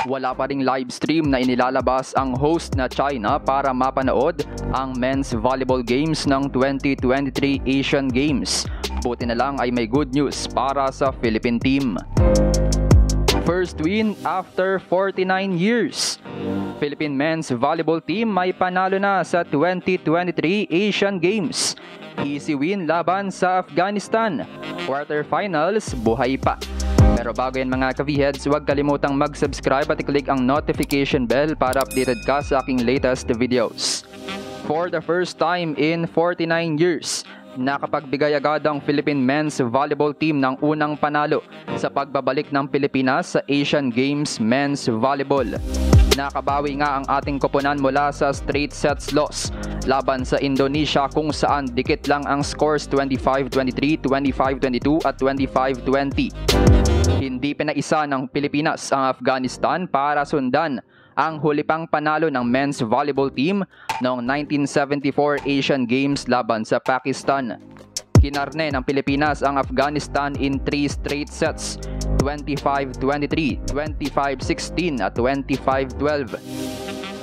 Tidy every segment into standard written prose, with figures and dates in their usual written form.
Wala pa ring live stream na inilalabas ang host na China para mapanood ang men's volleyball games ng 2023 Asian Games. Buti na lang ay may good news para sa Philippine team. First win after 49 years. Philippine men's volleyball team may panalo na sa 2023 Asian Games. Easy win laban sa Afghanistan. Quarterfinals, buhay pa. Pero bago yan mga ka-V-Heads, huwag kalimutang mag-subscribe at i-click ang notification bell para updated ka sa aking latest videos. For the first time in 49 years, nakapagbigay agad ang Philippine men's volleyball team ng unang panalo sa pagbabalik ng Pilipinas sa Asian Games men's volleyball. Nakabawi nga ang ating koponan mula sa straight sets loss laban sa Indonesia kung saan dikit lang ang scores 25-23, 25-22 at 25-20. Hindi pinaisa ng Pilipinas ang Afghanistan para sundan ang huli pang panalo ng men's volleyball team noong 1974 Asian Games laban sa Pakistan. Kinarne ng Pilipinas ang Afghanistan in 3 straight sets, 25-23, 25-16 at 25-12.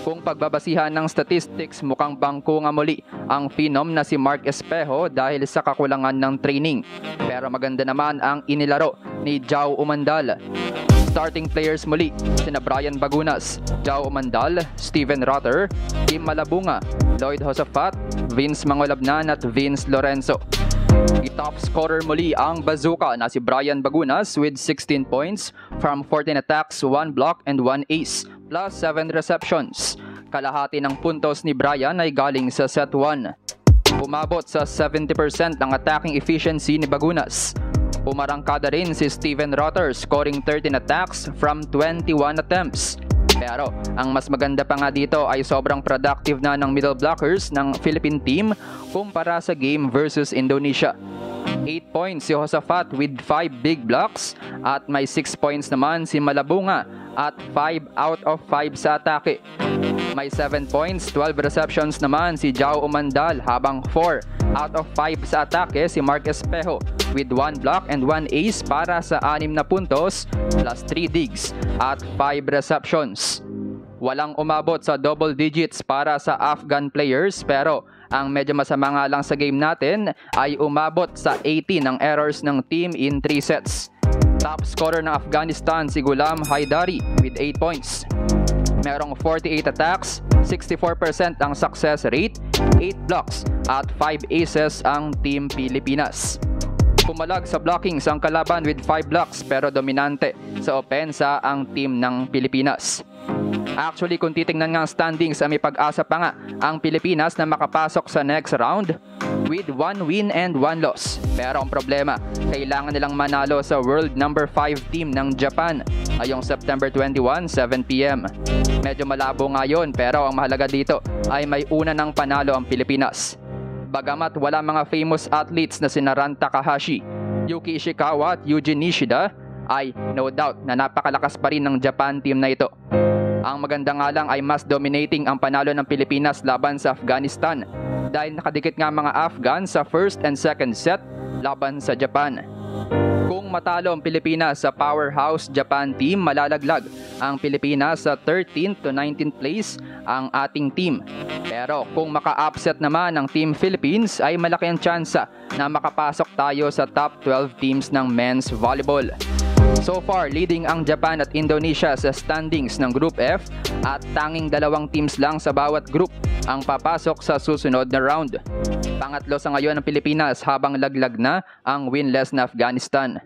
Kung pagbabasihan ng statistics, mukhang bangko nga muli ang phenom na si Mark Espejo dahil sa kakulangan ng training. Pero maganda naman ang inilaro ni Jao Umandal. Starting players muli sina Brian Bagunas, Jao Umandal, Steven Rotter, Kim Malabunga, Lloyd Josafat, Vince Mangolabnan at Vince Lorenzo. I-top scorer muli ang bazooka na si Brian Bagunas with 16 points from 14 attacks, 1 block and 1 ace plus 7 receptions. Kalahati ng puntos ni Brian ay galing sa set 1. Umabot sa 70% ang attacking efficiency ni Bagunas. Pumarangkada rin si Steven Rotter scoring 13 attacks from 21 attempts. Pero ang mas maganda pa nga dito ay sobrang productive na ng middle blockers ng Philippine team kumpara sa game versus Indonesia. 8 points si Josafat with 5 big blocks at may 6 points naman si Malabunga at 5 out of 5 sa atake. May 7 points, 12 receptions naman si Jao Umandal habang 4 out of 5 sa atake si Mark Espejo with 1 block and 1 ace para sa 6 na puntos plus 3 digs at 5 receptions. Walang umabot sa double digits para sa Afghan players pero ang medyo masama nga lang sa game natin ay umabot sa 80 ng errors ng team in 3 sets. Top scorer ng Afghanistan si Ghulam Haidari with 8 points. Merong 48 attacks, 64% ang success rate, 8 blocks at 5 aces ang Team Pilipinas. Pumalag sa blockings ang kalaban with 5 blocks pero dominante sa opensa ang team ng Pilipinas. Actually, kung titingnan nga ang standings, may pag-asa pa nga ang Pilipinas na makapasok sa next round with 1 win and 1 loss. Pero ang problema, kailangan nilang manalo sa world number 5 team ng Japan ngayong September 21, 7 PM. Medyo malabo nga yun pero ang mahalaga dito ay may una ng panalo ang Pilipinas. Bagamat wala mga famous athletes na sina Ran Takahashi, Yuki Ishikawa at Eugene Nishida, ay no doubt na napakalakas pa rin ng Japan team na ito. Ang maganda nga lang ay mas dominating ang panalo ng Pilipinas laban sa Afghanistan dahil nakadikit nga mga Afghan sa first and second set laban sa Japan. Kung matalo ang Pilipinas sa powerhouse Japan team, malalaglag ang Pilipinas sa 13th to 19th place ang ating team. Pero kung maka-upset naman ang Team Philippines ay malaki ang tsansa na makapasok tayo sa top 12 teams ng men's volleyball. So far, leading ang Japan at Indonesia sa standings ng Group F at tanging 2 teams lang sa bawat group ang papasok sa susunod na round. Pangatlo sa ngayon ang Pilipinas habang laglag na ang winless na Afghanistan.